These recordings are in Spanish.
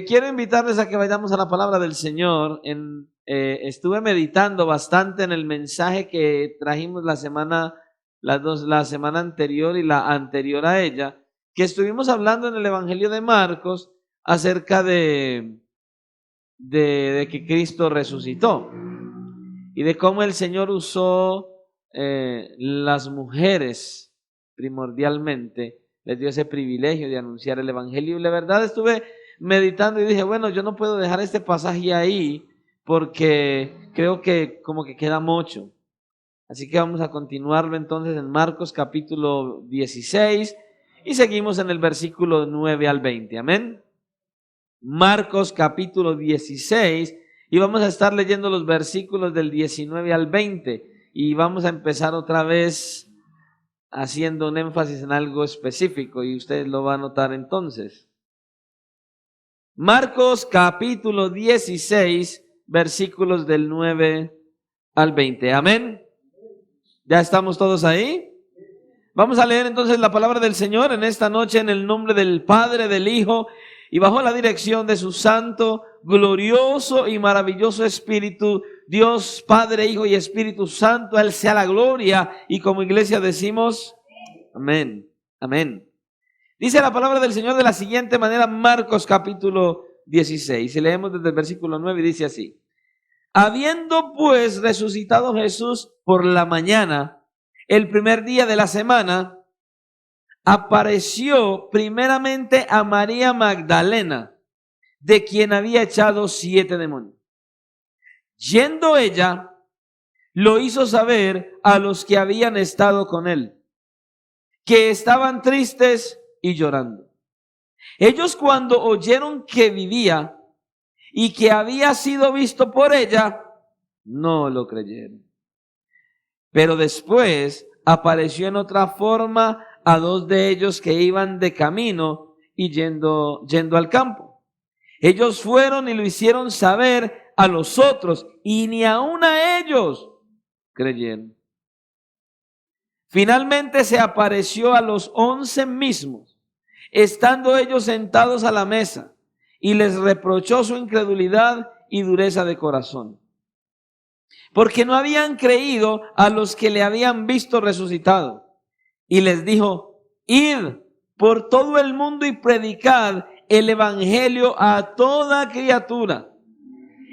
Quiero invitarles a que vayamos a la palabra del Señor. Estuve meditando bastante en el mensaje que trajimos la semana anterior y la anterior a ella, que estuvimos hablando en el Evangelio de Marcos acerca de que Cristo resucitó y de cómo el Señor usó las mujeres primordialmente, les dio ese privilegio de anunciar el Evangelio. Y la verdad estuve meditando y dije, bueno, yo no puedo dejar este pasaje ahí porque creo que como que queda mucho. Así que vamos a continuarlo entonces en Marcos capítulo 16 y seguimos en el versículo 9 al 20. Amén. Marcos capítulo 16 y vamos a estar leyendo los versículos del 19 al 20 y vamos a empezar otra vez haciendo un énfasis en algo específico y ustedes lo van a notar entonces. Marcos capítulo 16 versículos del 9 al 20. Amén. ¿Ya estamos todos ahí? Vamos a leer entonces la palabra del Señor en esta noche en el nombre del Padre, del Hijo y bajo la dirección de su santo, glorioso y maravilloso Espíritu, Dios, Padre, Hijo y Espíritu Santo. A Él sea la gloria y como iglesia decimos amén, amén. Dice la palabra del Señor de la siguiente manera, Marcos capítulo 16. Y leemos desde el versículo 9 y dice así. Habiendo pues resucitado Jesús por la mañana, el primer día de la semana, apareció primeramente a María Magdalena, de quien había echado 7 demonios. Yendo ella, lo hizo saber a los que habían estado con él, que estaban tristes y llorando. Ellos cuando oyeron que vivía y que había sido visto por ella, no lo creyeron. Pero después apareció en otra forma a 2 de ellos que iban de camino y yendo al campo. Ellos fueron y lo hicieron saber a los otros y ni aun a ellos creyeron. Finalmente se apareció a los 11 mismos, estando ellos sentados a la mesa, y les reprochó su incredulidad y dureza de corazón, porque no habían creído a los que le habían visto resucitado. Y les dijo, id por todo el mundo y predicad el evangelio a toda criatura.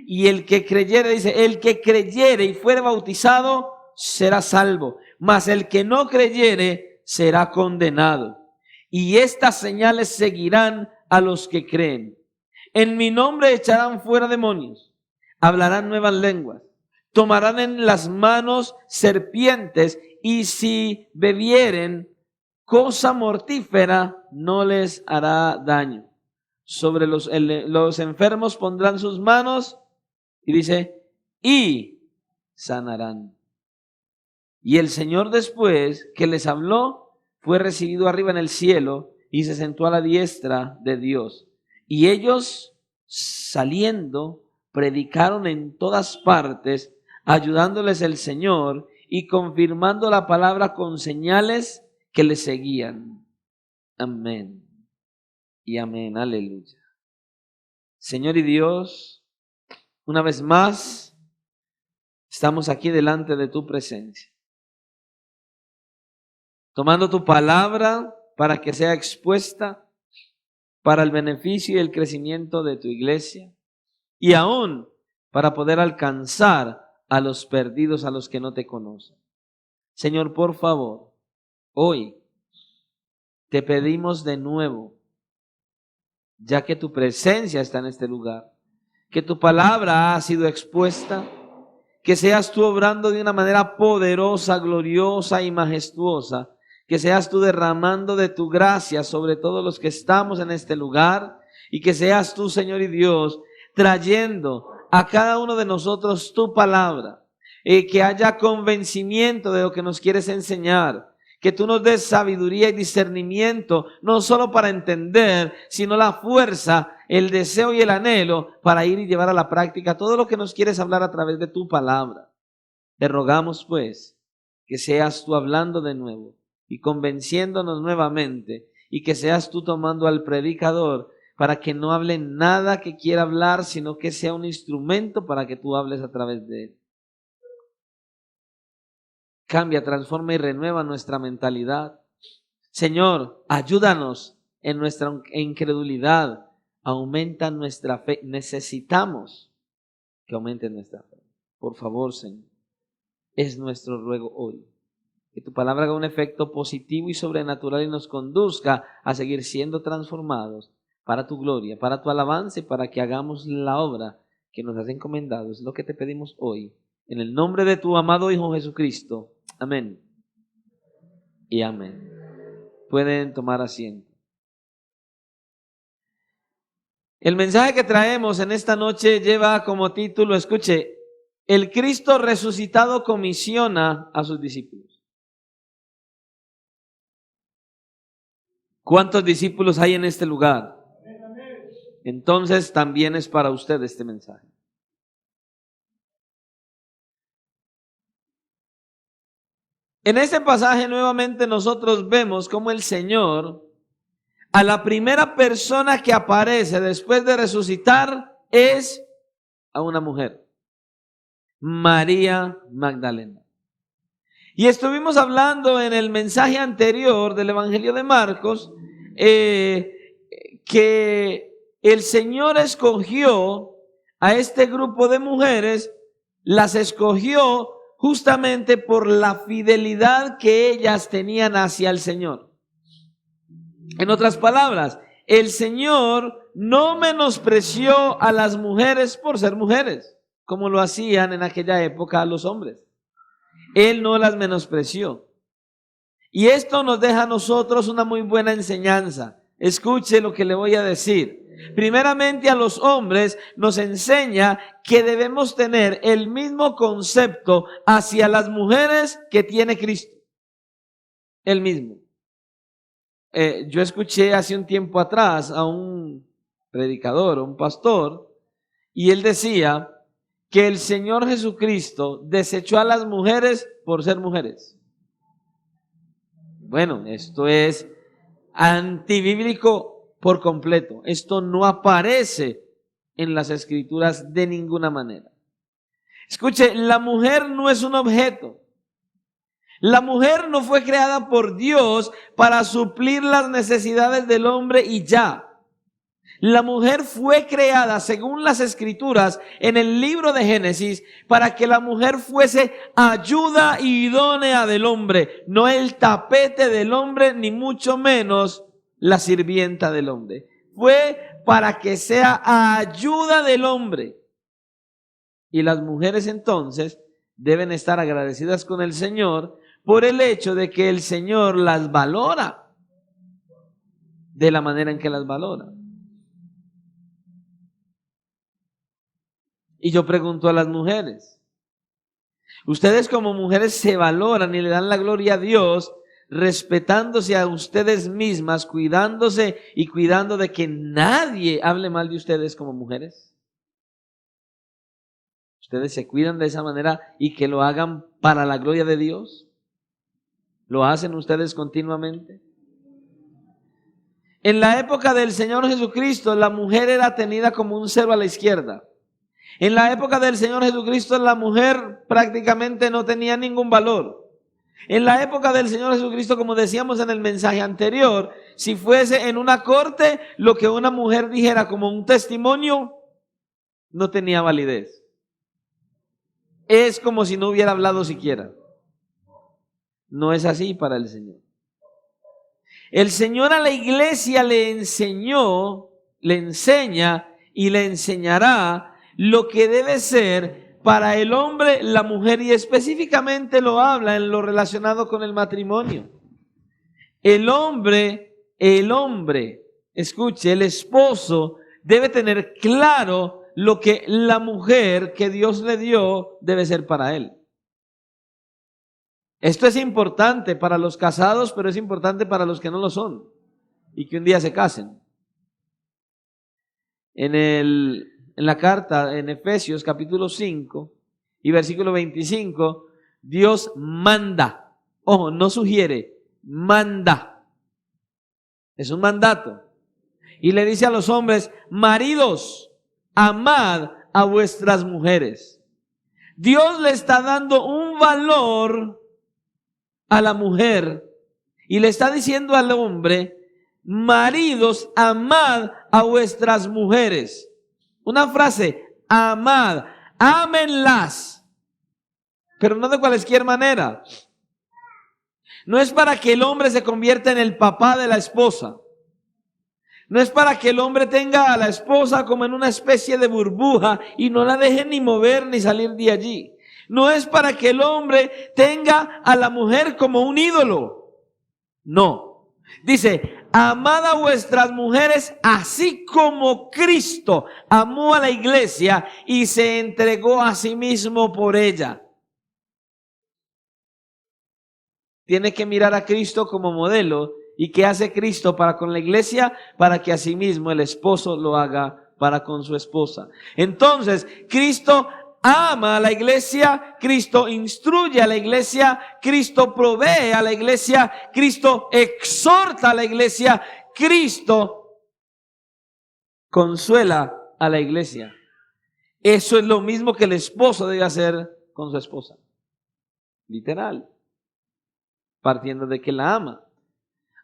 Y el que creyere, dice, el que creyere y fuere bautizado será salvo, mas el que no creyere será condenado. Y estas señales seguirán a los que creen. En mi nombre echarán fuera demonios, hablarán nuevas lenguas, tomarán en las manos serpientes, y si bebieren cosa mortífera no les hará daño. Sobre los enfermos pondrán sus manos y dice, y sanarán. Y el Señor, después que les habló, fue recibido arriba en el cielo y se sentó a la diestra de Dios. Y ellos, saliendo, predicaron en todas partes, ayudándoles el Señor y confirmando la palabra con señales que les seguían. Amén y amén. Aleluya. Señor y Dios, una vez más estamos aquí delante de tu presencia, tomando tu palabra para que sea expuesta para el beneficio y el crecimiento de tu iglesia y aún para poder alcanzar a los perdidos, a los que no te conocen. Señor, por favor, hoy te pedimos de nuevo, ya que tu presencia está en este lugar, que tu palabra ha sido expuesta, que seas tú obrando de una manera poderosa, gloriosa y majestuosa, que seas tú derramando de tu gracia sobre todos los que estamos en este lugar y que seas tú, Señor y Dios, trayendo a cada uno de nosotros tu palabra, que haya convencimiento de lo que nos quieres enseñar, que tú nos des sabiduría y discernimiento, no solo para entender, sino la fuerza, el deseo y el anhelo para ir y llevar a la práctica todo lo que nos quieres hablar a través de tu palabra. Te rogamos pues que seas tú hablando de nuevo y convenciéndonos nuevamente, y que seas tú tomando al predicador para que no hable nada que quiera hablar, sino que sea un instrumento para que tú hables a través de él. Cambia, transforma y renueva nuestra mentalidad. Señor, ayúdanos en nuestra incredulidad. Aumenta nuestra fe. Necesitamos que aumente nuestra fe. Por favor, Señor, es nuestro ruego hoy. Que tu palabra haga un efecto positivo y sobrenatural y nos conduzca a seguir siendo transformados para tu gloria, para tu alabanza y para que hagamos la obra que nos has encomendado. Es lo que te pedimos hoy. En el nombre de tu amado Hijo Jesucristo. Amén. Y amén. Pueden tomar asiento. El mensaje que traemos en esta noche lleva como título, escuche, el Cristo resucitado comisiona a sus discípulos. ¿Cuántos discípulos hay en este lugar? Entonces también es para usted este mensaje. En este pasaje nuevamente nosotros vemos cómo el Señor, a la primera persona que aparece después de resucitar, es a una mujer, María Magdalena. Y estuvimos hablando en el mensaje anterior del Evangelio de Marcos, que el Señor escogió a este grupo de mujeres, las escogió justamente por la fidelidad que ellas tenían hacia el Señor. En otras palabras, el Señor no menospreció a las mujeres por ser mujeres, como lo hacían en aquella época a los hombres. Él no las menospreció. Y esto nos deja a nosotros una muy buena enseñanza. Escuche lo que le voy a decir. Primeramente, a los hombres nos enseña que debemos tener el mismo concepto hacia las mujeres que tiene Cristo. El mismo. Yo escuché hace un tiempo atrás a un predicador, un pastor, y él decía que el Señor Jesucristo desechó a las mujeres por ser mujeres. Bueno, esto es antibíblico por completo. Esto no aparece en las Escrituras de ninguna manera. Escuche, la mujer no es un objeto. La mujer no fue creada por Dios para suplir las necesidades del hombre y ya. La mujer fue creada, según las Escrituras, en el libro de Génesis, para que la mujer fuese ayuda idónea del hombre, no el tapete del hombre, ni mucho menos la sirvienta del hombre. Fue para que sea ayuda del hombre. Y las mujeres entonces deben estar agradecidas con el Señor por el hecho de que el Señor las valora de la manera en que las valora. Y yo pregunto a las mujeres, ¿ustedes como mujeres se valoran y le dan la gloria a Dios respetándose a ustedes mismas, cuidándose y cuidando de que nadie hable mal de ustedes como mujeres? ¿Ustedes se cuidan de esa manera y que lo hagan para la gloria de Dios? ¿Lo hacen ustedes continuamente? En la época del Señor Jesucristo, la mujer era tenida como un cero a la izquierda. En la época del Señor Jesucristo, la mujer prácticamente no tenía ningún valor. En la época del Señor Jesucristo, como decíamos en el mensaje anterior, si fuese en una corte, lo que una mujer dijera como un testimonio, no tenía validez. Es como si no hubiera hablado siquiera. No es así para el Señor. El Señor a la iglesia le enseñó, le enseña y le enseñará lo que debe ser para el hombre, la mujer, y específicamente lo habla en lo relacionado con el matrimonio. El hombre, escuche, el esposo debe tener claro lo que la mujer que Dios le dio debe ser para él. Esto es importante para los casados, pero es importante para los que no lo son y que un día se casen. En la carta en Efesios capítulo 5 y versículo 25, Dios manda, ojo, no sugiere, manda. Es un mandato. Y le dice a los hombres: maridos, amad a vuestras mujeres. Dios le está dando un valor a la mujer y le está diciendo al hombre: maridos, amad a vuestras mujeres. Una frase: amad, ámenlas, pero no de cualquier manera. No es para que el hombre se convierta en el papá de la esposa. No es para que el hombre tenga a la esposa como en una especie de burbuja y no la deje ni mover ni salir de allí. No es para que el hombre tenga a la mujer como un ídolo. No. Dice: amad a vuestras mujeres así como Cristo amó a la iglesia y se entregó a sí mismo por ella. Tiene que mirar a Cristo como modelo. ¿Y qué hace Cristo para con la iglesia? Para que asimismo el esposo lo haga para con su esposa. Entonces, Cristo ama a la iglesia, Cristo instruye a la iglesia, Cristo provee a la iglesia, Cristo exhorta a la iglesia, Cristo consuela a la iglesia. Eso es lo mismo que el esposo debe hacer con su esposa. Literal. Partiendo de que la ama.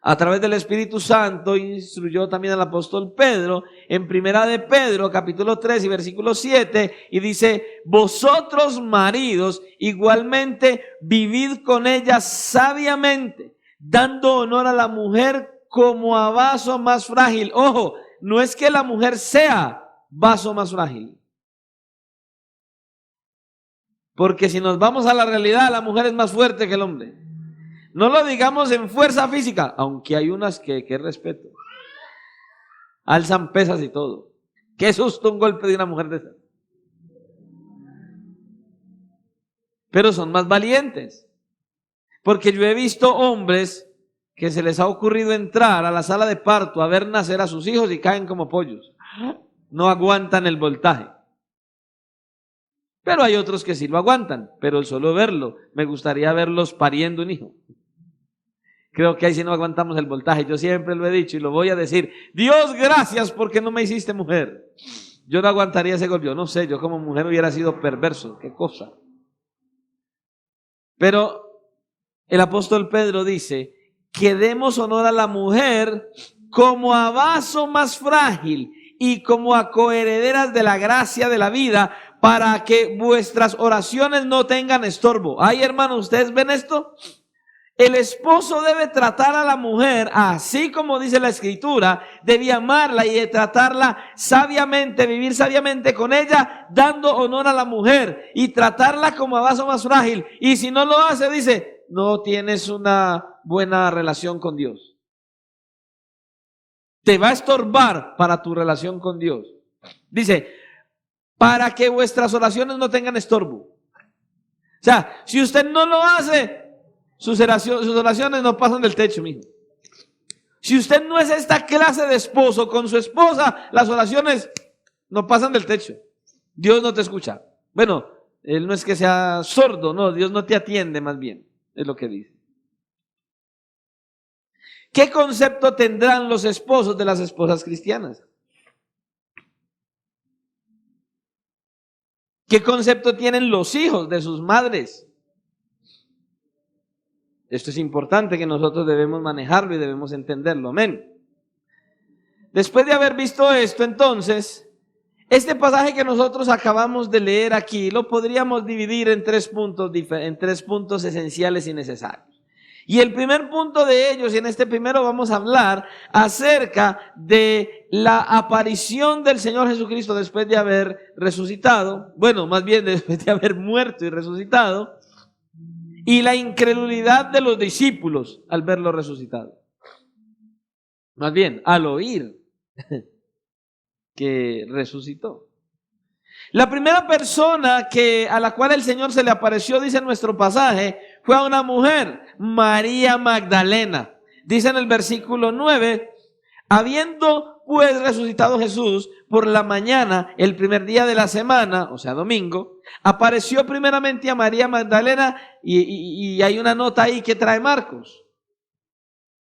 A través del Espíritu Santo instruyó también al apóstol Pedro en Primera de Pedro, capítulo 3 y versículo 7, y dice: vosotros maridos igualmente vivid con ella sabiamente, dando honor a la mujer como a vaso más frágil. Ojo, no es que la mujer sea vaso más frágil. Porque si nos vamos a la realidad, la mujer es más fuerte que el hombre. No lo digamos en fuerza física, aunque hay unas que respeto. Alzan pesas y todo. Qué susto un golpe de una mujer de esas. Pero son más valientes. Porque yo he visto hombres que se les ha ocurrido entrar a la sala de parto a ver nacer a sus hijos y caen como pollos. No aguantan el voltaje. Pero hay otros que sí lo aguantan, pero solo verlo, me gustaría verlos pariendo un hijo. Creo que ahí sí no aguantamos el voltaje. Yo siempre lo he dicho y lo voy a decir: Dios, gracias porque no me hiciste mujer. Yo no aguantaría ese golpe. Yo no sé, yo como mujer hubiera sido perverso. Qué cosa. Pero el apóstol Pedro dice que demos honor a la mujer como a vaso más frágil y como a coherederas de la gracia de la vida, para que vuestras oraciones no tengan estorbo. Ay, hermano, ¿ustedes ven esto? El esposo debe tratar a la mujer así como dice la Escritura, debe amarla y tratarla sabiamente, vivir sabiamente con ella, dando honor a la mujer y tratarla como a vaso más frágil. Y si no lo hace, dice, no tienes una buena relación con Dios. Te va a estorbar para tu relación con Dios. Dice, para que vuestras oraciones no tengan estorbo. O sea, si usted no lo hace, sus oraciones no pasan del techo, mijo. Si usted no es esta clase de esposo con su esposa, las oraciones no pasan del techo. Dios no te escucha. Bueno, Él no es que sea sordo, no, Dios no te atiende, más bien, es lo que dice. ¿Qué concepto tendrán los esposos de las esposas cristianas? ¿Qué concepto tienen los hijos de sus madres? Esto es importante que nosotros debemos manejarlo y debemos entenderlo. Amén. Después de haber visto esto, entonces, este pasaje que nosotros acabamos de leer aquí lo podríamos dividir en tres puntos esenciales y necesarios. Y el primer punto de ellos, y en este primero vamos a hablar acerca de la aparición del Señor Jesucristo después de haber resucitado, bueno, más bien después de haber muerto y resucitado, y la incredulidad de los discípulos al verlo resucitado. Más bien, al oír que resucitó. La primera persona a la cual el Señor se le apareció, dice en nuestro pasaje, fue a una mujer, María Magdalena. Dice en el versículo 9, habiendo pues resucitado Jesús por la mañana, el primer día de la semana, o sea domingo, apareció primeramente a María Magdalena y hay una nota ahí que trae Marcos.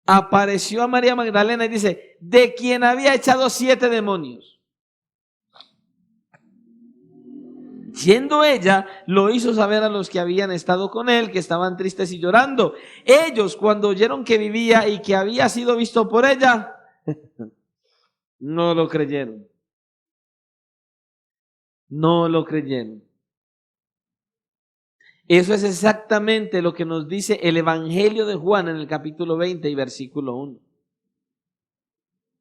apareció a María Magdalena y dice, de quien había echado 7 demonios. Siendo ella, lo hizo saber a los que habían estado con él, que estaban tristes y llorando. Ellos, cuando oyeron que vivía y que había sido visto por ella, no lo creyeron. No lo creyeron. Eso es exactamente lo que nos dice el Evangelio de Juan en el capítulo 20 y versículo 1.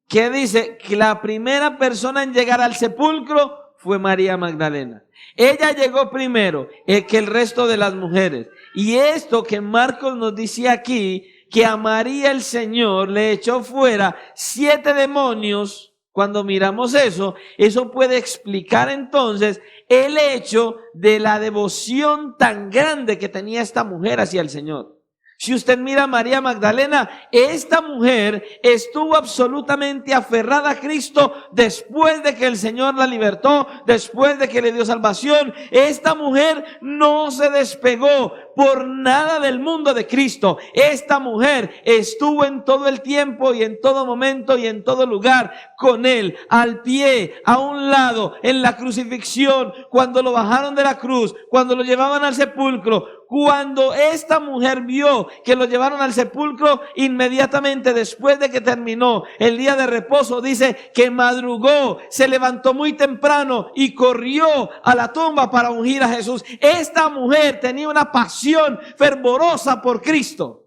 Que dice que la primera persona en llegar al sepulcro fue María Magdalena. Ella llegó primero que el resto de las mujeres. Y esto que Marcos nos dice aquí, que a María el Señor le echó fuera 7 demonios. Cuando miramos eso puede explicar entonces el hecho de la devoción tan grande que tenía esta mujer hacia el Señor. Si usted mira a María Magdalena, esta mujer estuvo absolutamente aferrada a Cristo después de que el Señor la libertó, después de que le dio salvación. Esta mujer no se despegó por nada del mundo de Cristo. Esta mujer estuvo en todo el tiempo y en todo momento y en todo lugar con Él, al pie, a un lado, en la crucifixión, cuando lo bajaron de la cruz, cuando lo llevaban al sepulcro. Cuando esta mujer vio que lo llevaron al sepulcro, inmediatamente después de que terminó el día de reposo, dice que madrugó, se levantó muy temprano y corrió a la tumba para ungir a Jesús. Esta mujer tenía una pasión fervorosa por Cristo,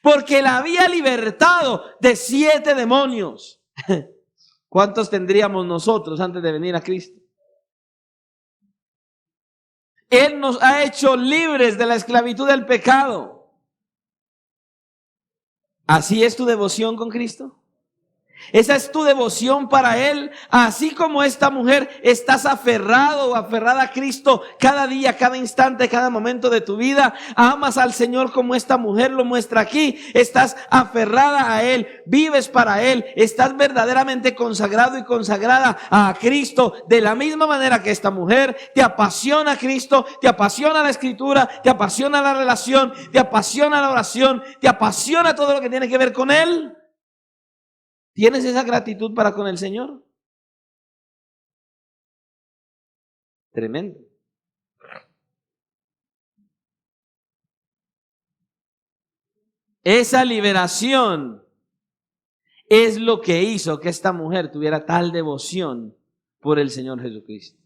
porque la había libertado de 7 demonios. ¿Cuántos tendríamos nosotros antes de venir a Cristo? Él nos ha hecho libres de la esclavitud del pecado. ¿Así es tu devoción con Cristo? ¿Esa es tu devoción para Él? Así como esta mujer, ¿estás aferrado o aferrada a Cristo cada día, cada instante, cada momento de tu vida? ¿Amas al Señor como esta mujer lo muestra aquí? ¿Estás aferrada a Él? ¿Vives para Él? ¿Estás verdaderamente consagrado y consagrada a Cristo de la misma manera que esta mujer? ¿Te apasiona Cristo? ¿Te apasiona la Escritura? ¿Te apasiona la relación? ¿Te apasiona la oración? ¿Te apasiona todo lo que tiene que ver con Él? ¿Tienes esa gratitud para con el Señor? Tremendo. Esa liberación es lo que hizo que esta mujer tuviera tal devoción por el Señor Jesucristo.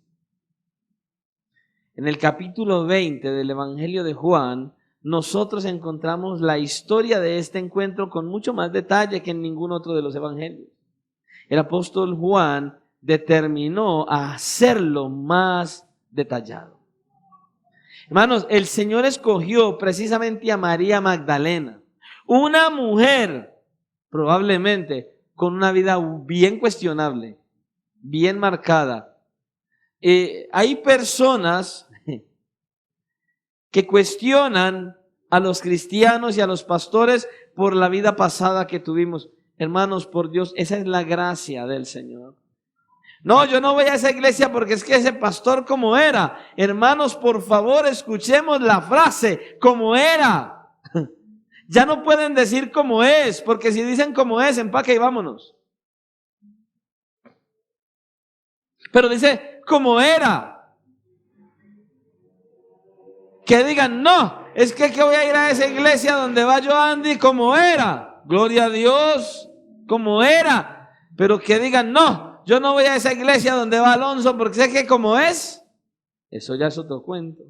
En el capítulo 20 del Evangelio de Juan, nosotros encontramos la historia de este encuentro con mucho más detalle que en ningún otro de los evangelios. El apóstol Juan determinó a hacerlo más detallado. Hermanos, el Señor escogió precisamente a María Magdalena, una mujer probablemente con una vida bien cuestionable, bien marcada. Hay personas que cuestionan a los cristianos y a los pastores por la vida pasada que tuvimos. Hermanos, por Dios, esa es la gracia del Señor. No, yo no voy a esa iglesia porque es que ese pastor como era. Hermanos, por favor, escuchemos la frase, como era. Ya no pueden decir como es, porque si dicen como es, empaque y vámonos. Pero dice, como era. Que digan, no, es que voy a ir a esa iglesia donde va yo Andy como era. Gloria a Dios, como era. Pero que digan, no, yo no voy a esa iglesia donde va Alonso porque sé que como es. Eso ya es otro cuento.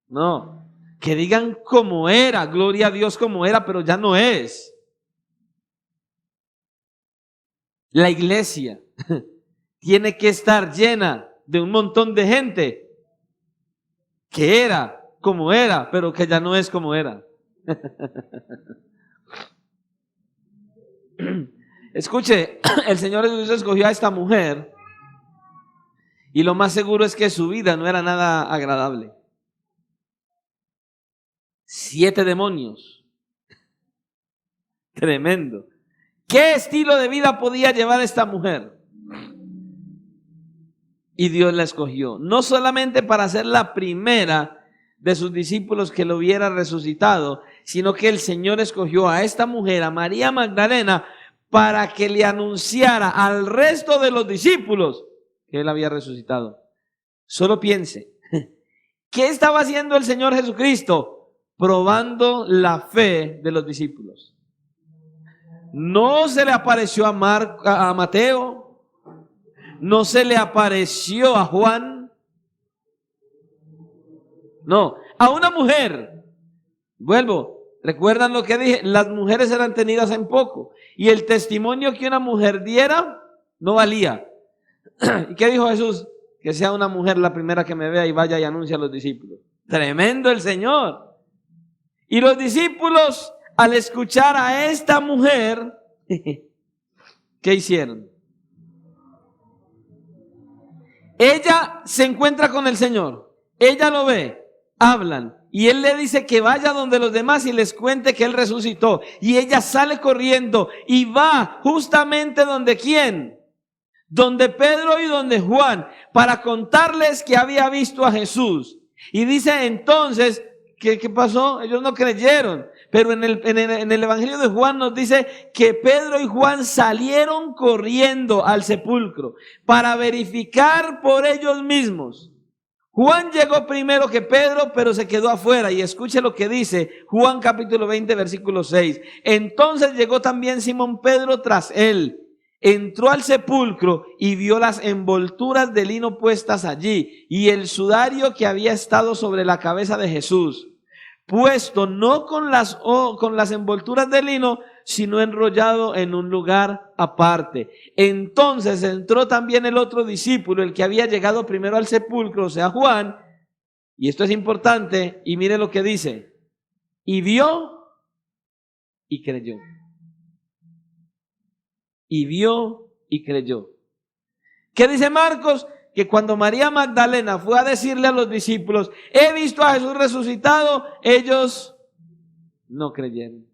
No, que digan como era, gloria a Dios como era, pero ya no es. La iglesia tiene que estar llena de un montón de gente que era como era, pero que ya no es como era. Escuche, el Señor Jesús escogió a esta mujer y lo más seguro es que su vida no era nada agradable. 7 demonios. Tremendo. ¿Qué estilo de vida podía llevar esta mujer? Y Dios la escogió, no solamente para ser la primera de sus discípulos que lo hubiera resucitado, sino que el Señor escogió a esta mujer, a María Magdalena, para que le anunciara al resto de los discípulos que Él había resucitado. Solo piense, ¿qué estaba haciendo el Señor Jesucristo? Probando la fe de los discípulos. No se le apareció a Mateo, no se le apareció a Juan, no, a una mujer. Vuelvo, ¿recuerdan lo que dije? Las mujeres eran tenidas en poco y el testimonio que una mujer diera no valía. ¿Y qué dijo Jesús? Que sea una mujer la primera que me vea y vaya y anuncie a los discípulos. Tremendo el Señor. Y los discípulos, al escuchar a esta mujer, ¿qué hicieron? Ella se encuentra con el Señor, ella lo ve, hablan, y Él le dice que vaya donde los demás y les cuente que Él resucitó. Y ella sale corriendo y va justamente donde ¿quién? Donde Pedro y donde Juan, para contarles que había visto a Jesús. Y dice entonces, ¿qué pasó? Ellos no creyeron. Pero en el Evangelio de Juan nos dice que Pedro y Juan salieron corriendo al sepulcro para verificar por ellos mismos. Juan llegó primero que Pedro, pero se quedó afuera. Y escuche lo que dice Juan capítulo 20, versículo 6. Entonces llegó también Simón Pedro tras él. Entró al sepulcro y vio las envolturas de lino puestas allí y el sudario que había estado sobre la cabeza de Jesús, puesto no con las envolturas de lino, sino enrollado en un lugar aparte. Entonces entró también el otro discípulo, el que había llegado primero al sepulcro, o sea, Juan, y esto es importante, y mire lo que dice, y vio y creyó. Y vio y creyó. ¿Qué dice Marcos? Que cuando María Magdalena fue a decirle a los discípulos, he visto a Jesús resucitado, ellos no creyeron.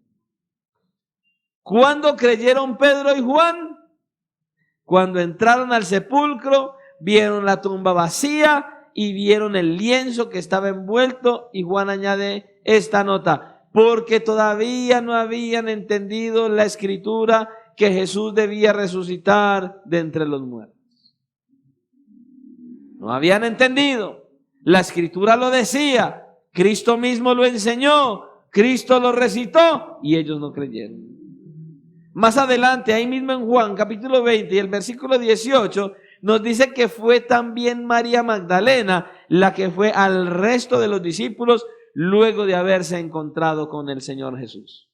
¿Cuándo creyeron Pedro y Juan? Cuando entraron al sepulcro, vieron la tumba vacía y vieron el lienzo que estaba envuelto, y Juan añade esta nota, porque todavía no habían entendido la escritura que Jesús debía resucitar de entre los muertos. No habían entendido. La escritura lo decía, Cristo mismo lo enseñó, Cristo lo recitó y ellos no creyeron. Más adelante, ahí mismo en Juan capítulo 20 y el versículo 18, nos dice que fue también María Magdalena la que fue al resto de los discípulos luego de haberse encontrado con el Señor Jesús.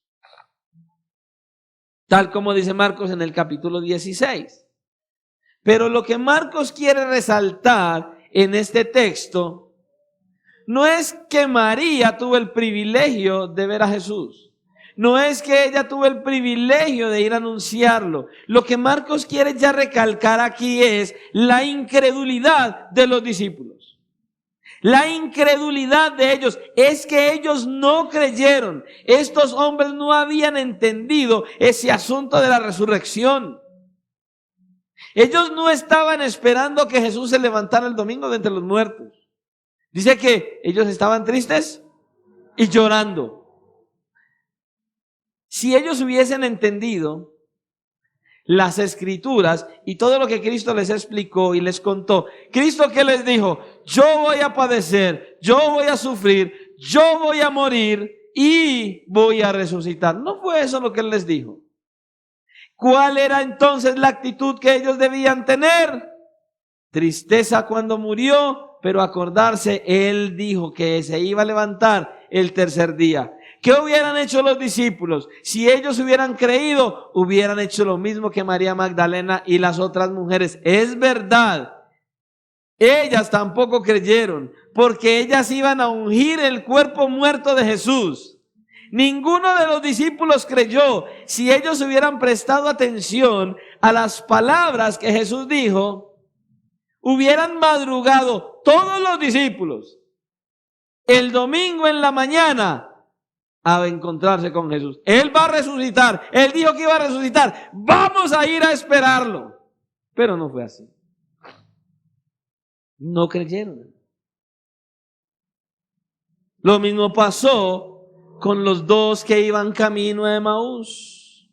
Tal como dice Marcos en el capítulo 16. Pero lo que Marcos quiere resaltar en este texto no es que María tuvo el privilegio de ver a Jesús. No es que ella tuvo el privilegio de ir a anunciarlo. Lo que Marcos quiere ya recalcar aquí es la incredulidad de los discípulos. La incredulidad de ellos es que ellos no creyeron. Estos hombres no habían entendido ese asunto de la resurrección. Ellos no estaban esperando que Jesús se levantara el domingo de entre los muertos. Dice que ellos estaban tristes y llorando. Si ellos hubiesen entendido las escrituras y todo lo que Cristo les explicó y les contó, ¿Cristo qué les dijo? Yo voy a padecer, yo voy a sufrir, yo voy a morir y voy a resucitar. ¿No fue eso lo que Él les dijo? ¿Cuál era entonces la actitud que ellos debían tener? Tristeza cuando murió, pero acordarse, Él dijo que se iba a levantar el tercer día. ¿Qué hubieran hecho los discípulos? Si ellos hubieran creído, hubieran hecho lo mismo que María Magdalena y las otras mujeres. Es verdad, ellas tampoco creyeron, porque ellas iban a ungir el cuerpo muerto de Jesús. Ninguno de los discípulos creyó. Si ellos hubieran prestado atención a las palabras que Jesús dijo, hubieran madrugado todos los discípulos el domingo en la mañana a encontrarse con Jesús. Él va a resucitar. Él dijo que iba a resucitar. Vamos a ir a esperarlo. Pero no fue así. No creyeron. Lo mismo pasó con los dos que iban camino a Emaús,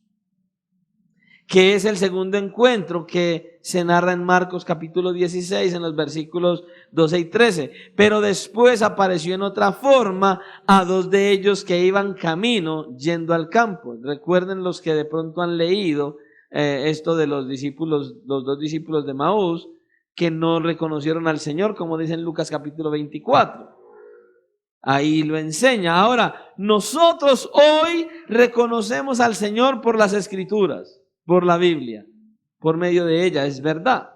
que es el segundo encuentro que se narra en Marcos capítulo 16 en los versículos 12 y 13. Pero después apareció en otra forma a dos de ellos que iban camino yendo al campo. Recuerden los que de pronto han leído esto de los dos discípulos de Emaús que no reconocieron al Señor, como dice en Lucas capítulo 24. Ahí lo enseña. Ahora, nosotros hoy reconocemos al Señor por las Escrituras, por la Biblia, por medio de ella, es verdad.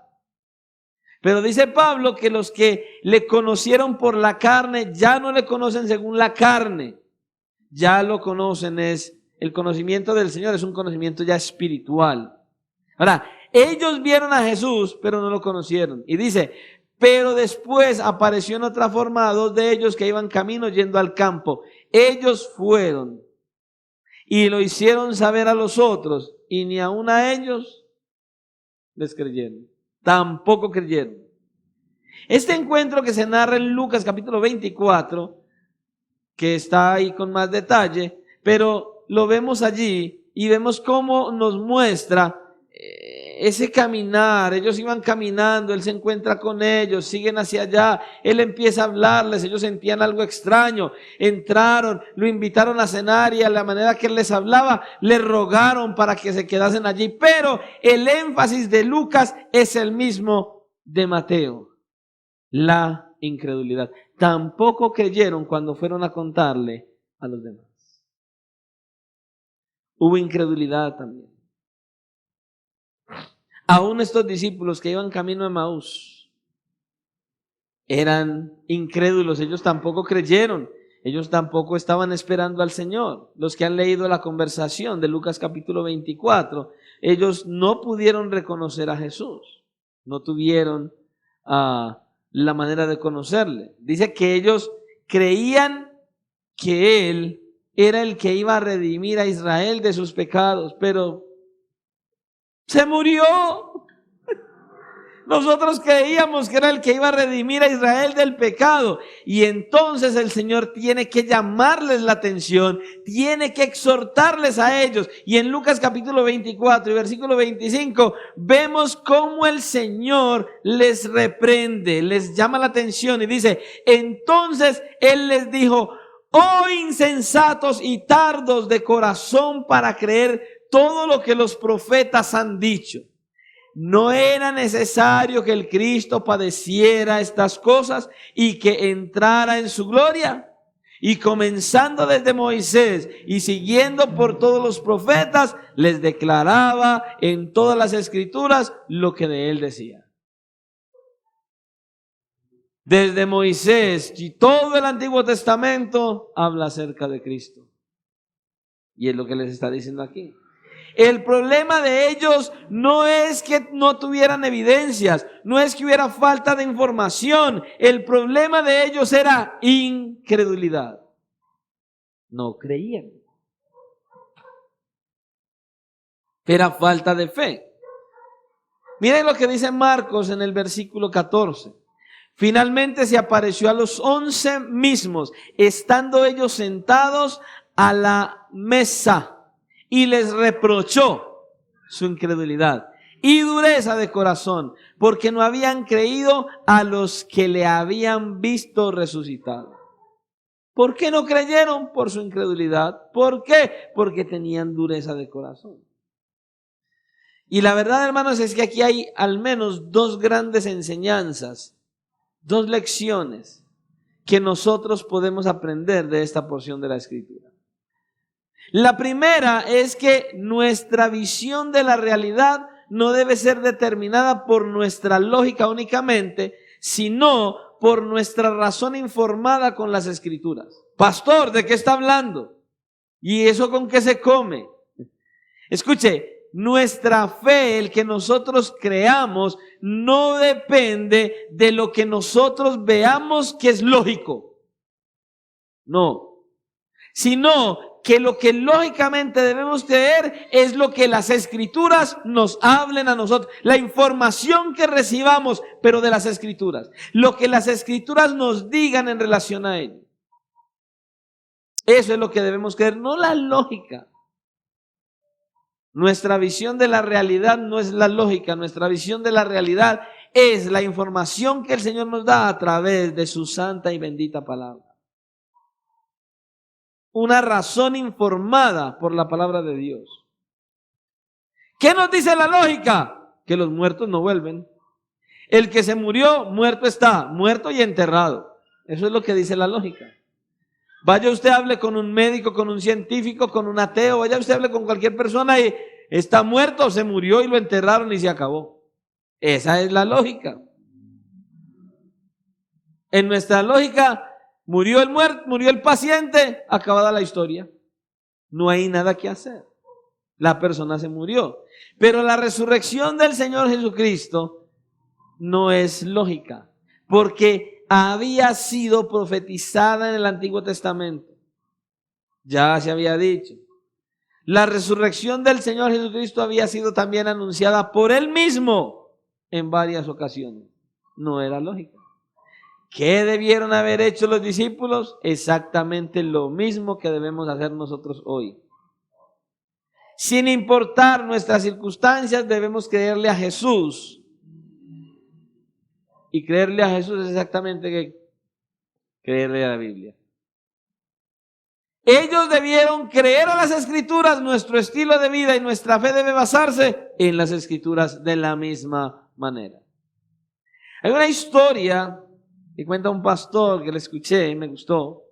Pero dice Pablo que los que le conocieron por la carne ya no le conocen según la carne, ya lo conocen, es el conocimiento del Señor, es un conocimiento ya espiritual. Ahora, ellos vieron a Jesús, pero no lo conocieron. Y dice, pero después apareció en otra forma a dos de ellos que iban camino yendo al campo. Ellos fueron y lo hicieron saber a los otros, y ni aun a ellos les creyeron. Tampoco creyeron. Este encuentro que se narra en Lucas capítulo 24, que está ahí con más detalle, pero lo vemos allí y vemos cómo nos muestra ese caminar. Ellos iban caminando, Él se encuentra con ellos, siguen hacia allá, Él empieza a hablarles, ellos sentían algo extraño, entraron, lo invitaron a cenar y a la manera que Él les hablaba, le rogaron para que se quedasen allí, pero el énfasis de Lucas es el mismo de Mateo, la incredulidad. Tampoco creyeron cuando fueron a contarle a los demás. Hubo incredulidad también. Aún estos discípulos que iban camino a Emaús eran incrédulos, ellos tampoco creyeron, ellos tampoco estaban esperando al Señor. Los que han leído la conversación de Lucas capítulo 24, ellos no pudieron reconocer a Jesús, no tuvieron la manera de conocerle. Dice que ellos creían que Él era el que iba a redimir a Israel de sus pecados, pero se murió. Nosotros creíamos que era el que iba a redimir a Israel del pecado. Y entonces el Señor tiene que llamarles la atención, tiene que exhortarles a ellos. Y en Lucas capítulo 24 y versículo 25 vemos cómo el Señor les reprende, les llama la atención y dice, entonces Él les dijo, oh insensatos y tardos de corazón para creer todo lo que los profetas han dicho. ¿No era necesario que el Cristo padeciera estas cosas y que entrara en su gloria? Y comenzando desde Moisés y siguiendo por todos los profetas, les declaraba en todas las Escrituras lo que de él decía. Desde Moisés y todo el Antiguo Testamento habla acerca de Cristo. Y es lo que les está diciendo aquí. El problema de ellos no es que no tuvieran evidencias, no es que hubiera falta de información. El problema de ellos era incredulidad. No creían. Era falta de fe. Miren lo que dice Marcos en el versículo 14. Finalmente se apareció a los 11 mismos, estando ellos sentados a la mesa. Y les reprochó su incredulidad y dureza de corazón, porque no habían creído a los que le habían visto resucitado. ¿Por qué no creyeron? Por su incredulidad. ¿Por qué? Porque tenían dureza de corazón. Y la verdad, hermanos, es que aquí hay al menos dos grandes enseñanzas, dos lecciones que nosotros podemos aprender de esta porción de la Escritura. La primera es que nuestra visión de la realidad no debe ser determinada por nuestra lógica únicamente, sino por nuestra razón informada con las Escrituras. Pastor, ¿de qué está hablando? ¿Y eso con qué se come? Escuche, nuestra fe, el que nosotros creamos, no depende de lo que nosotros veamos que es lógico. No, sino que lo que lógicamente debemos creer es lo que las Escrituras nos hablen a nosotros. La información que recibamos, pero de las Escrituras. Lo que las Escrituras nos digan en relación a ello. Eso es lo que debemos creer, no la lógica. Nuestra visión de la realidad no es la lógica, nuestra visión de la realidad es la información que el Señor nos da a través de su santa y bendita palabra. Una razón informada por la palabra de Dios. ¿Qué nos dice la lógica? Que los muertos no vuelven. El que se murió, muerto está, muerto y enterrado. Eso es lo que dice la lógica. Vaya usted, hable con un médico, con un científico, con un ateo, vaya usted, hable con cualquier persona y está muerto, se murió y lo enterraron y se acabó. Esa es la lógica. En nuestra lógica, murió el muerto, murió el paciente, acabada la historia. No hay nada que hacer. La persona se murió. Pero la resurrección del Señor Jesucristo no es lógica, porque había sido profetizada en el Antiguo Testamento. Ya se había dicho. La resurrección del Señor Jesucristo había sido también anunciada por Él mismo en varias ocasiones. No era lógica. ¿Qué debieron haber hecho los discípulos? Exactamente lo mismo que debemos hacer nosotros hoy. Sin importar nuestras circunstancias, debemos creerle a Jesús. Y creerle a Jesús es exactamente que creerle a la Biblia. Ellos debieron creer a las Escrituras. Nuestro estilo de vida y nuestra fe debe basarse en las Escrituras de la misma manera. Hay una historia que cuenta un pastor que le escuché y me gustó.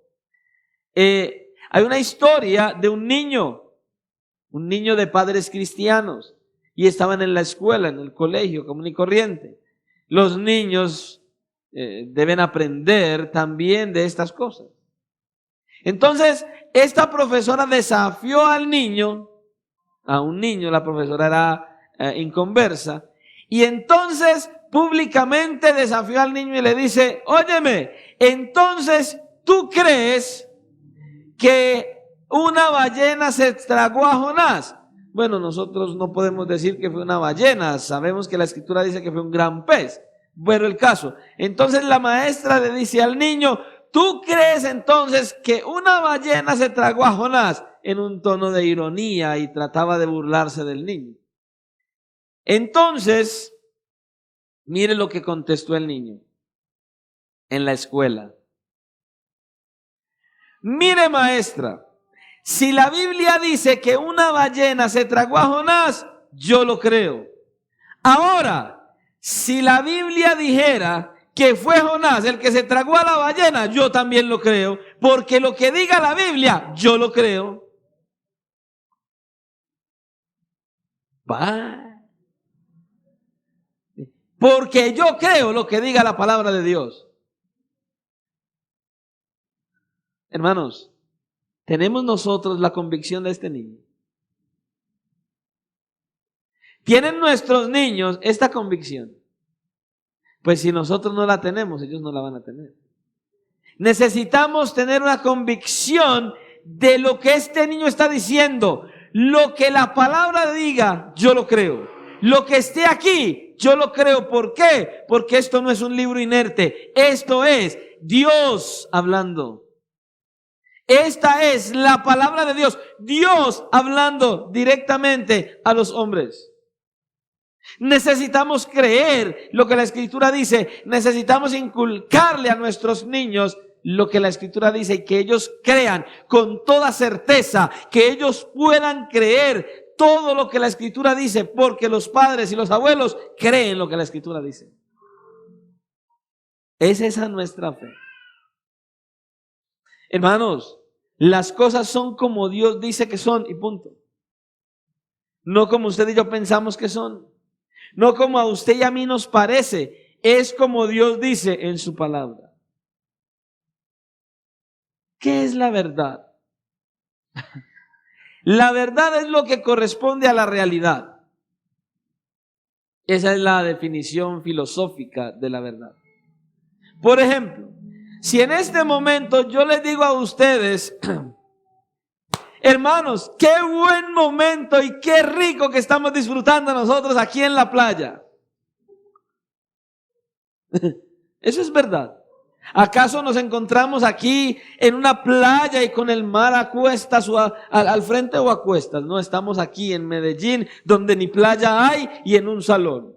Hay una historia de un niño de padres cristianos, y estaban en la escuela, en el colegio común y corriente. Los niños deben aprender también de estas cosas. Entonces, esta profesora desafió al niño, a un niño, la profesora era inconversa, y entonces públicamente desafió al niño y le dice: óyeme, entonces ¿tú crees que una ballena se tragó a Jonás? Bueno, nosotros no podemos decir que fue una ballena, sabemos que la Escritura dice que fue un gran pez. Bueno, el caso. Entonces la maestra le dice al niño: ¿tú crees entonces que una ballena se tragó a Jonás? En un tono de ironía, y trataba de burlarse del niño. Entonces, mire lo que contestó el niño en la escuela. Mire, maestra, si la Biblia dice que una ballena se tragó a Jonás, yo lo creo. Ahora, si la Biblia dijera que fue Jonás el que se tragó a la ballena, yo también lo creo, porque lo que diga la Biblia, yo lo creo. Porque yo creo lo que diga la palabra de Dios. Hermanos, ¿tenemos nosotros la convicción de este niño? ¿Tienen nuestros niños esta convicción? Pues si nosotros no la tenemos, ellos no la van a tener. Necesitamos tener una convicción de lo que este niño está diciendo. Lo que la palabra diga, yo lo creo. Lo que esté aquí, yo lo creo. ¿Por qué? Porque esto no es un libro inerte. Esto es Dios hablando. Esta es la palabra de Dios. Dios hablando directamente a los hombres. Necesitamos creer lo que la Escritura dice. Necesitamos inculcarle a nuestros niños lo que la Escritura dice, y que ellos crean con toda certeza, que ellos puedan creer todo lo que la Escritura dice, porque los padres y los abuelos creen lo que la Escritura dice. Es esa nuestra fe. Hermanos, las cosas son como Dios dice que son, y punto. No como usted y yo pensamos que son. No como a usted y a mí nos parece. Es como Dios dice en su palabra. ¿Qué es la verdad? La verdad es lo que corresponde a la realidad. Esa es la definición filosófica de la verdad. Por ejemplo, si en este momento yo les digo a ustedes: hermanos, qué buen momento y qué rico que estamos disfrutando nosotros aquí en la playa. Eso es verdad. ¿Acaso nos encontramos aquí en una playa y con el mar a cuestas o al frente o a cuestas? No, estamos aquí en Medellín, donde ni playa hay y en un salón.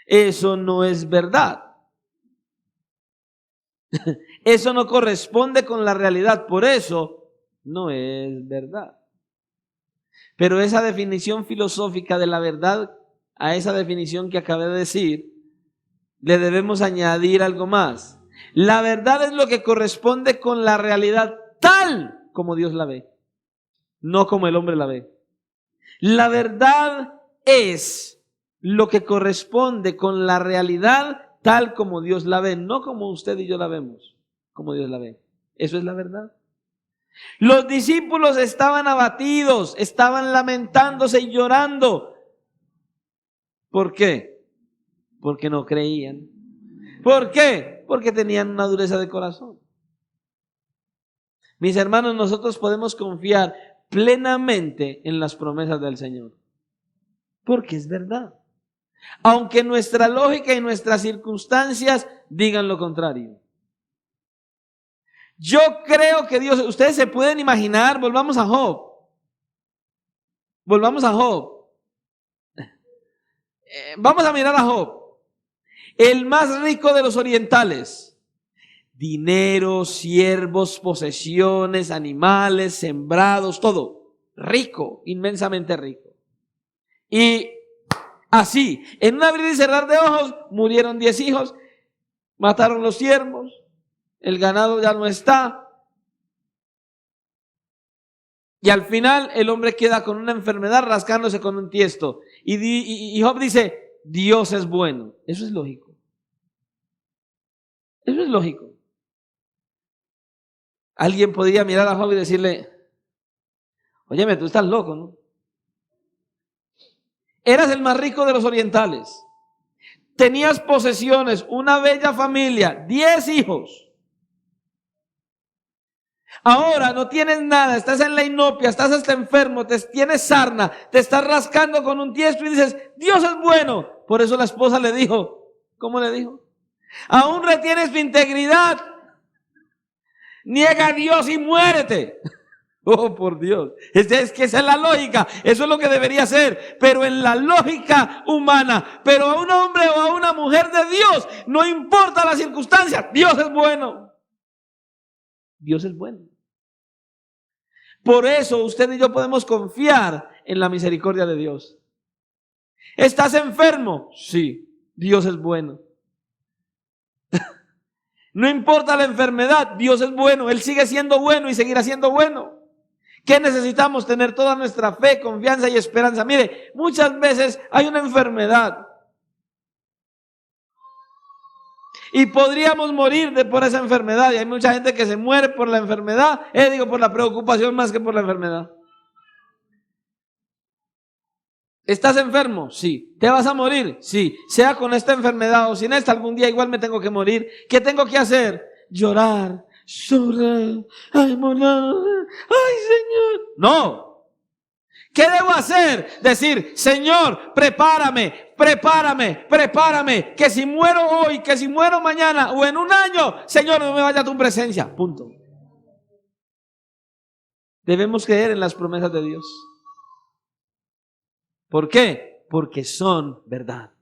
Eso no es verdad. Eso no corresponde con la realidad, por eso no es verdad. Pero esa definición filosófica de la verdad, a esa definición que acabé de decir, le debemos añadir algo más. La verdad es lo que corresponde con la realidad tal como Dios la ve, no como el hombre la ve. La verdad es lo que corresponde con la realidad tal como Dios la ve, no como usted y yo la vemos, como Dios la ve. Eso es la verdad. Los discípulos estaban abatidos, estaban lamentándose y llorando. ¿Por qué? Porque no creían. ¿Por qué? Porque tenían una dureza de corazón. Mis hermanos, nosotros podemos confiar plenamente en las promesas del Señor, porque es verdad. Aunque nuestra lógica y nuestras circunstancias digan lo contrario. Yo creo que Dios, ustedes se pueden imaginar, volvamos a Job. Volvamos a Job. Vamos a mirar a Job. El más rico de los orientales. Dinero, siervos, posesiones, animales, sembrados, todo. Rico, inmensamente rico. Y así, en un abrir y cerrar de ojos, murieron 10 hijos, mataron los siervos, el ganado ya no está. Y al final el hombre queda con una enfermedad rascándose con un tiesto. Y Job dice, Dios es bueno. Eso es lógico. Eso es lógico. Alguien podría mirar a Job y decirle, óyeme, tú estás loco, ¿no? Eras el más rico de los orientales. Tenías posesiones, una bella familia, 10 hijos. Ahora no tienes nada, estás en la inopia, estás hasta enfermo, tienes sarna, te estás rascando con un tiesto y dices, Dios es bueno. Por eso la esposa le dijo, ¿cómo le dijo? Aún retienes tu integridad, niega a Dios y muérete. Oh, por Dios. Es que esa es la lógica. Eso es lo que debería ser. Pero en la lógica humana. Pero a un hombre o a una mujer de Dios, no importa la circunstancia, Dios es bueno. Dios es bueno. Por eso usted y yo podemos confiar en la misericordia de Dios. ¿Estás enfermo? Sí, Dios es bueno. No importa la enfermedad, Dios es bueno. Él sigue siendo bueno y seguirá siendo bueno. ¿Qué necesitamos? Tener toda nuestra fe, confianza y esperanza. Mire, muchas veces hay una enfermedad y podríamos morir por esa enfermedad. Y hay mucha gente que se muere por la enfermedad, por la preocupación más que por la enfermedad. ¿Estás enfermo? Sí. ¿Te vas a morir? Sí. Sea con esta enfermedad o sin esta, algún día igual me tengo que morir. ¿Qué tengo que hacer? Llorar. Llorar. Ay, morar. Ay, Señor. No. ¿Qué debo hacer? Decir, Señor, prepárame, prepárame, prepárame. Que si muero hoy, que si muero mañana o en un año, Señor, no me vaya a tu presencia. Punto. Debemos creer en las promesas de Dios. ¿Por qué? Porque son verdad.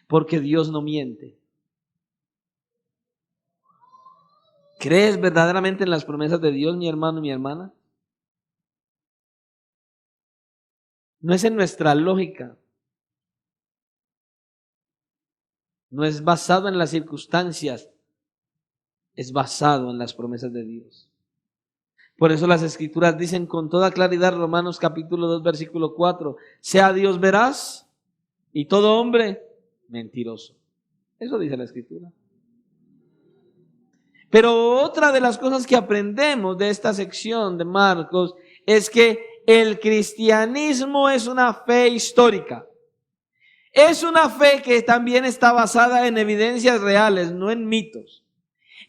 Porque Dios no miente. ¿Crees verdaderamente en las promesas de Dios, mi hermano y mi hermana? No es en nuestra lógica. No es basado en las circunstancias. Es basado en las promesas de Dios. Por eso las Escrituras dicen con toda claridad, Romanos capítulo 2, versículo 4, sea Dios veraz y todo hombre mentiroso. Eso dice la Escritura. Pero otra de las cosas que aprendemos de esta sección de Marcos es que el cristianismo es una fe histórica. Es una fe que también está basada en evidencias reales, no en mitos.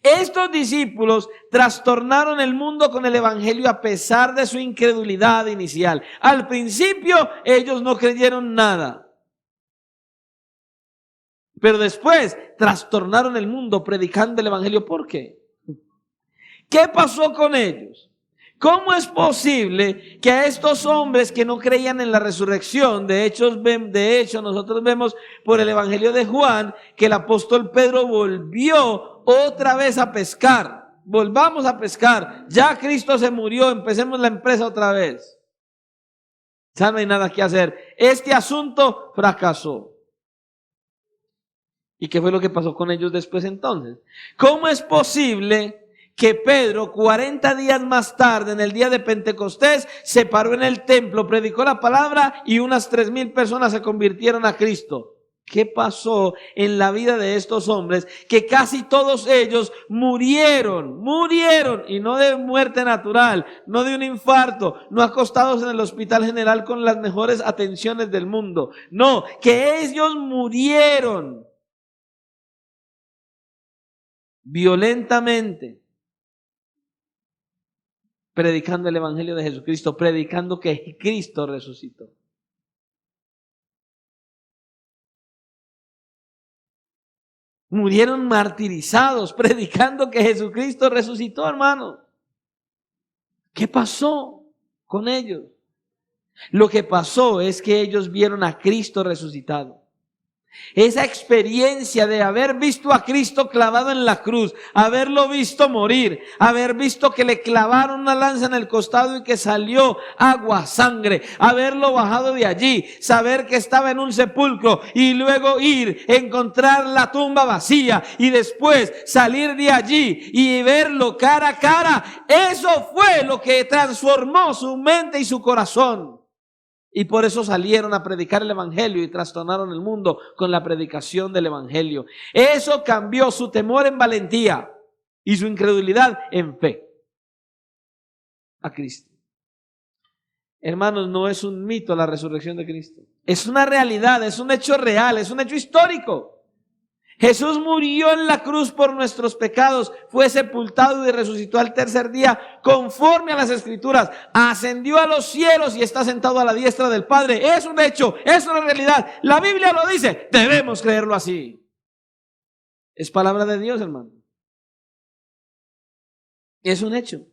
Estos discípulos trastornaron el mundo con el evangelio a pesar de su incredulidad inicial. Al principio ellos no creyeron nada. Pero después trastornaron el mundo predicando el evangelio. ¿Por qué? ¿Qué pasó con ellos? ¿Cómo es posible que a estos hombres que no creían en la resurrección, de hecho nosotros vemos por el evangelio de Juan que el apóstol Pedro volvió otra vez a pescar? Volvamos a pescar. Ya Cristo se murió, empecemos la empresa otra vez. Ya no hay nada que hacer. Este asunto fracasó. ¿Y qué fue lo que pasó con ellos después entonces? ¿Cómo es posible que Pedro, 40 días más tarde, en el día de Pentecostés, se paró en el templo, predicó la palabra y unas 3,000 personas se convirtieron a Cristo? ¿Qué pasó en la vida de estos hombres? Que casi todos ellos murieron, y no de muerte natural, no de un infarto, no acostados en el hospital general con las mejores atenciones del mundo. No, que ellos murieron violentamente, predicando el evangelio de Jesucristo, predicando que Cristo resucitó. Murieron martirizados, predicando que Jesucristo resucitó, hermano. ¿Qué pasó con ellos? Lo que pasó es que ellos vieron a Cristo resucitado. Esa experiencia de haber visto a Cristo clavado en la cruz, haberlo visto morir, haber visto que le clavaron una lanza en el costado y que salió agua, sangre, haberlo bajado de allí, saber que estaba en un sepulcro y luego ir, encontrar la tumba vacía y después salir de allí y verlo cara a cara, eso fue lo que transformó su mente y su corazón. Y por eso salieron a predicar el evangelio y trastornaron el mundo con la predicación del evangelio. Eso cambió su temor en valentía y su incredulidad en fe a Cristo. Hermanos, no es un mito la resurrección de Cristo. Es una realidad, es un hecho real, es un hecho histórico. Jesús murió en la cruz por nuestros pecados, fue sepultado y resucitó al tercer día conforme a las Escrituras, ascendió a los cielos y está sentado a la diestra del Padre. Es un hecho, es una realidad. La Biblia lo dice, debemos creerlo así. Es palabra de Dios, hermano. Es un hecho.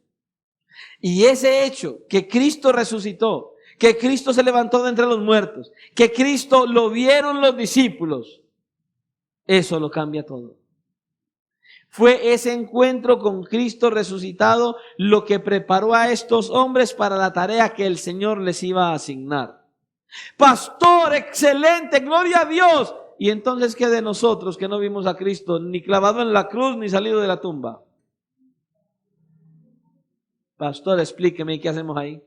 Y ese hecho, que Cristo resucitó, que Cristo se levantó de entre los muertos, que Cristo lo vieron los discípulos, eso lo cambia todo. Fue ese encuentro con Cristo resucitado lo que preparó a estos hombres para la tarea que el Señor les iba a asignar. Pastor, excelente, gloria a Dios. Y entonces, ¿qué de nosotros que no vimos a Cristo ni clavado en la cruz ni salido de la tumba? Pastor, explíqueme, ¿qué hacemos ahí?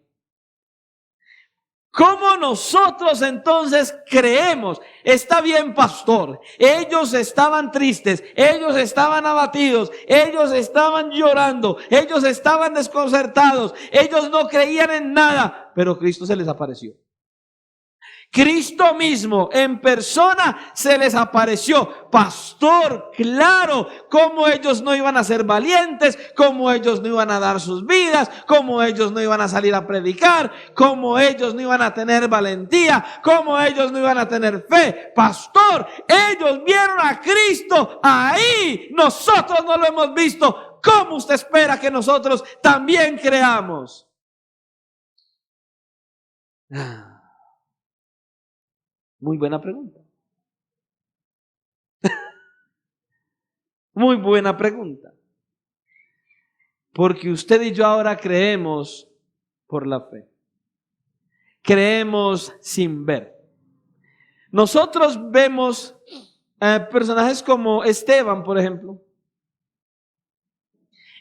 ¿Cómo nosotros entonces creemos? Está bien, pastor, ellos estaban tristes, ellos estaban abatidos, ellos estaban llorando, ellos estaban desconcertados, ellos no creían en nada, pero Cristo se les apareció. Cristo mismo en persona se les apareció. Pastor, claro, cómo ellos no iban a ser valientes, cómo ellos no iban a dar sus vidas, cómo ellos no iban a salir a predicar, cómo ellos no iban a tener valentía, cómo ellos no iban a tener fe. Pastor, ellos vieron a Cristo ahí, nosotros no lo hemos visto. ¿Cómo usted espera que nosotros también creamos? Muy buena pregunta. Muy buena pregunta. Porque usted y yo ahora creemos por la fe. Creemos sin ver. Nosotros vemos personajes como Esteban, por ejemplo.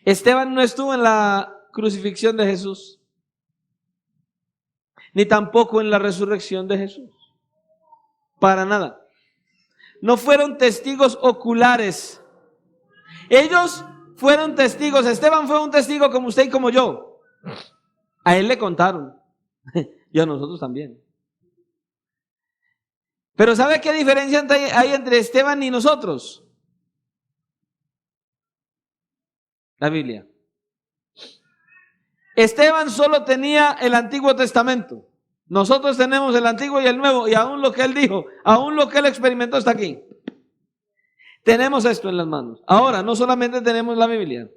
Esteban no estuvo en la crucifixión de Jesús, ni tampoco en la resurrección de Jesús. Para nada. No fueron testigos oculares. Ellos fueron testigos. Esteban fue un testigo como usted y como yo. A él le contaron. Y a nosotros también. Pero ¿sabe qué diferencia hay entre Esteban y nosotros? La Biblia. Esteban solo tenía el Antiguo Testamento. Nosotros tenemos el Antiguo y el Nuevo, y aún lo que él dijo, aún lo que él experimentó está aquí. Tenemos esto en las manos. Ahora, no solamente tenemos la Biblia.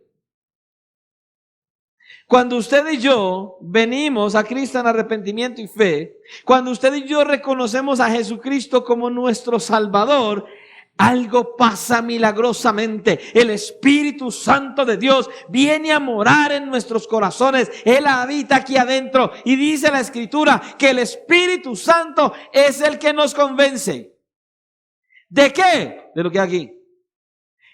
Cuando usted y yo venimos a Cristo en arrepentimiento y fe, cuando usted y yo reconocemos a Jesucristo como nuestro Salvador, algo pasa milagrosamente. El Espíritu Santo de Dios viene a morar en nuestros corazones. Él habita aquí adentro. Y dice la Escritura que el Espíritu Santo es el que nos convence. ¿De qué? De lo que hay aquí.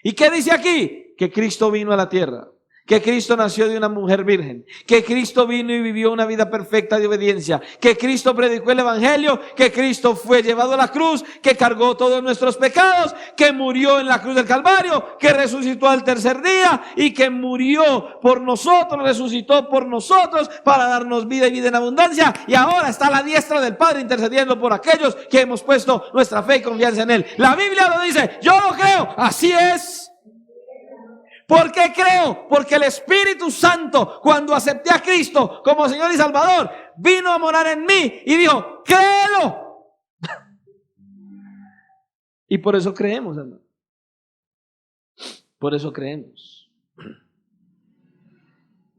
¿Y qué dice aquí? Que Cristo vino a la tierra. Que Cristo nació de una mujer virgen, que Cristo vino y vivió una vida perfecta de obediencia, que Cristo predicó el Evangelio, que Cristo fue llevado a la cruz, que cargó todos nuestros pecados, que murió en la cruz del Calvario, que resucitó al tercer día y que murió por nosotros, resucitó por nosotros para darnos vida y vida en abundancia, y ahora está a la diestra del Padre intercediendo por aquellos que hemos puesto nuestra fe y confianza en Él. La Biblia lo dice, yo lo creo, así es. ¿Por qué creo? Porque el Espíritu Santo, cuando acepté a Cristo como Señor y Salvador, vino a morar en mí y dijo, créelo. Y por eso creemos, hermano. Por eso creemos.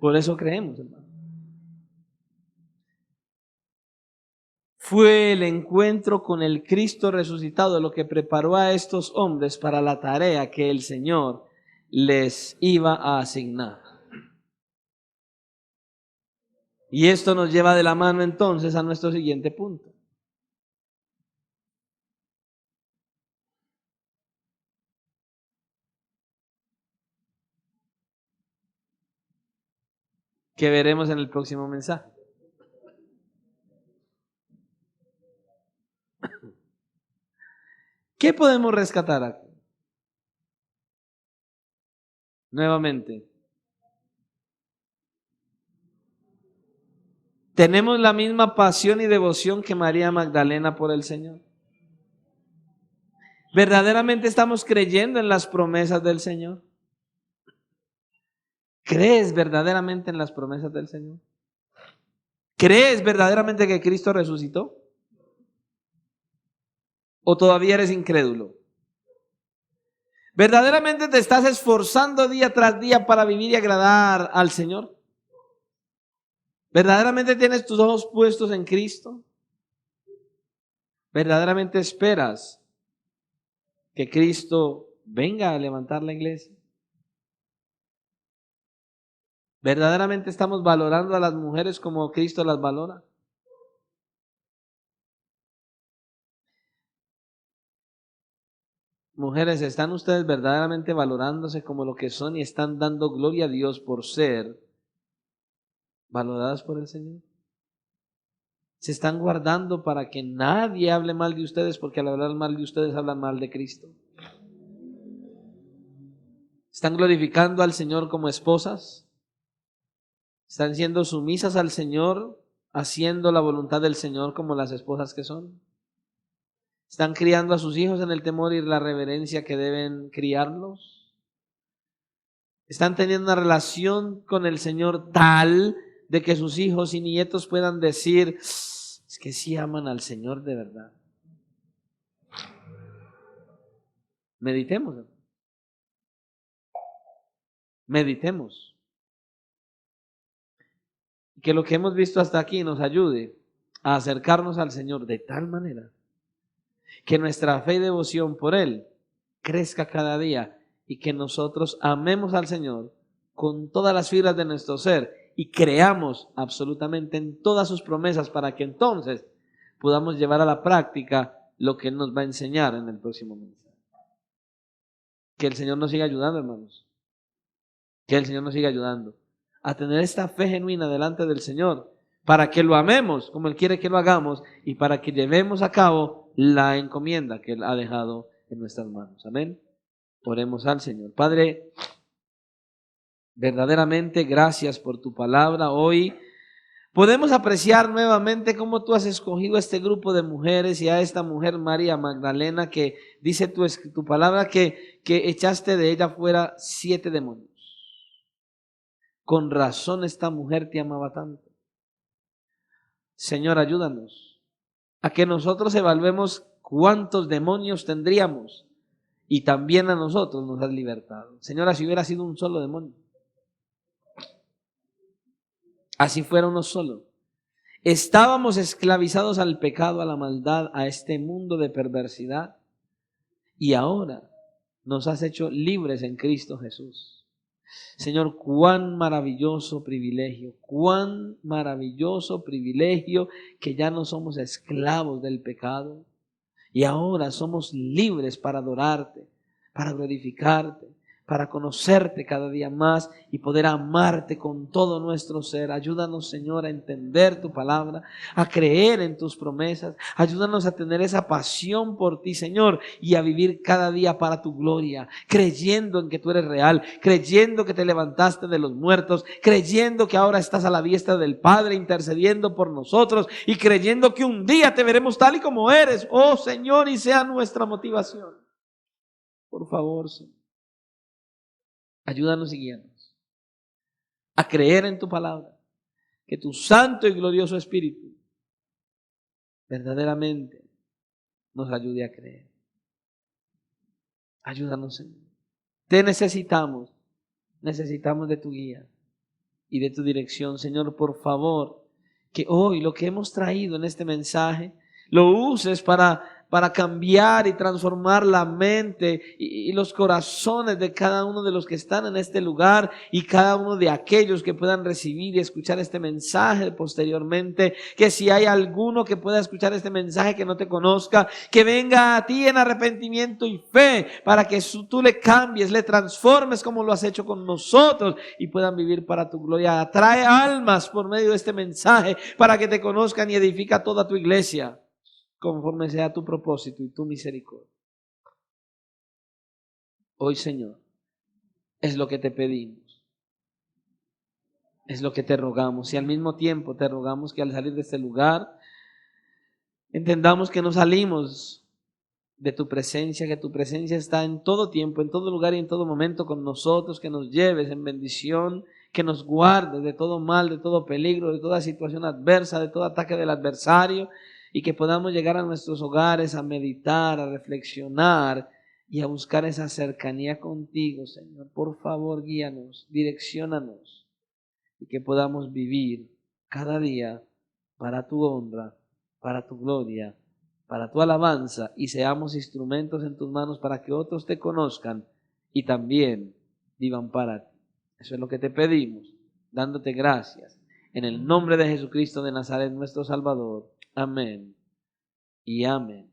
Por eso creemos, hermano. Fue el encuentro con el Cristo resucitado lo que preparó a estos hombres para la tarea que el Señor les iba a asignar. Y esto nos lleva de la mano entonces a nuestro siguiente punto. Que veremos en el próximo mensaje. ¿Qué podemos rescatar aquí? Nuevamente, ¿tenemos la misma pasión y devoción que María Magdalena por el Señor? ¿Verdaderamente estamos creyendo en las promesas del Señor? ¿Crees verdaderamente en las promesas del Señor? ¿Crees verdaderamente que Cristo resucitó? ¿O todavía eres incrédulo? ¿Verdaderamente te estás esforzando día tras día para vivir y agradar al Señor? ¿Verdaderamente tienes tus ojos puestos en Cristo? ¿Verdaderamente esperas que Cristo venga a levantar la iglesia? ¿Verdaderamente estamos valorando a las mujeres como Cristo las valora? Mujeres, ¿están ustedes verdaderamente valorándose como lo que son y están dando gloria a Dios por ser valoradas por el Señor? ¿Se están guardando para que nadie hable mal de ustedes, porque al hablar mal de ustedes hablan mal de Cristo? ¿Están glorificando al Señor como esposas? ¿Están siendo sumisas al Señor, haciendo la voluntad del Señor como las esposas que son? ¿Están criando a sus hijos en el temor y la reverencia que deben criarlos? ¿Están teniendo una relación con el Señor tal de que sus hijos y nietos puedan decir, es que sí aman al Señor de verdad? Meditemos. Meditemos. Que lo que hemos visto hasta aquí nos ayude a acercarnos al Señor de tal manera que nuestra fe y devoción por Él crezca cada día y que nosotros amemos al Señor con todas las fibras de nuestro ser y creamos absolutamente en todas sus promesas para que entonces podamos llevar a la práctica lo que Él nos va a enseñar en el próximo mensaje. Que el Señor nos siga ayudando, hermanos. Que el Señor nos siga ayudando a tener esta fe genuina delante del Señor para que lo amemos como Él quiere que lo hagamos y para que llevemos a cabo la encomienda que Él ha dejado en nuestras manos. Amén. Oremos al Señor. Padre, verdaderamente gracias por tu palabra. Hoy podemos apreciar nuevamente cómo tú has escogido a este grupo de mujeres y a esta mujer María Magdalena que dice tu palabra que echaste de ella fuera 7 demonios. Con razón esta mujer te amaba tanto. Señor, ayúdanos a que nosotros evaluemos cuántos demonios tendríamos y también a nosotros nos has libertado. Señora, si hubiera sido un solo demonio, así fuera uno solo, estábamos esclavizados al pecado, a la maldad, a este mundo de perversidad, y ahora nos has hecho libres en Cristo Jesús. Señor, cuán maravilloso privilegio que ya no somos esclavos del pecado y ahora somos libres para adorarte, para glorificarte, para conocerte cada día más y poder amarte con todo nuestro ser. Ayúdanos, Señor, a entender tu palabra, a creer en tus promesas. Ayúdanos a tener esa pasión por ti, Señor, y a vivir cada día para tu gloria, creyendo en que tú eres real, creyendo que te levantaste de los muertos, creyendo que ahora estás a la diestra del Padre intercediendo por nosotros y creyendo que un día te veremos tal y como eres, oh Señor, y sea nuestra motivación. Por favor, Señor, ayúdanos y guíanos a creer en tu palabra, que tu santo y glorioso Espíritu verdaderamente nos ayude a creer. Ayúdanos, Señor. Te necesitamos de tu guía y de tu dirección. Señor, por favor, que hoy lo que hemos traído en este mensaje lo uses para cambiar y transformar la mente y los corazones de cada uno de los que están en este lugar y cada uno de aquellos que puedan recibir y escuchar este mensaje posteriormente. Que si hay alguno que pueda escuchar este mensaje que no te conozca, que venga a ti en arrepentimiento y fe para que tú le cambies, le transformes como lo has hecho con nosotros y puedan vivir para tu gloria. Atrae almas por medio de este mensaje para que te conozcan y edifica toda tu iglesia, conforme sea tu propósito y tu misericordia. Hoy, Señor, es lo que te pedimos, es lo que te rogamos, y al mismo tiempo te rogamos que al salir de este lugar entendamos que no salimos de tu presencia, que tu presencia está en todo tiempo, en todo lugar y en todo momento con nosotros, que nos lleves en bendición, que nos guardes de todo mal, de todo peligro, de toda situación adversa, de todo ataque del adversario, y que podamos llegar a nuestros hogares a meditar, a reflexionar y a buscar esa cercanía contigo, Señor. Por favor, guíanos, direcciónanos y que podamos vivir cada día para tu honra, para tu gloria, para tu alabanza y seamos instrumentos en tus manos para que otros te conozcan y también vivan para ti. Eso es lo que te pedimos, dándote gracias. En el nombre de Jesucristo de Nazaret, nuestro Salvador. Amén y amén.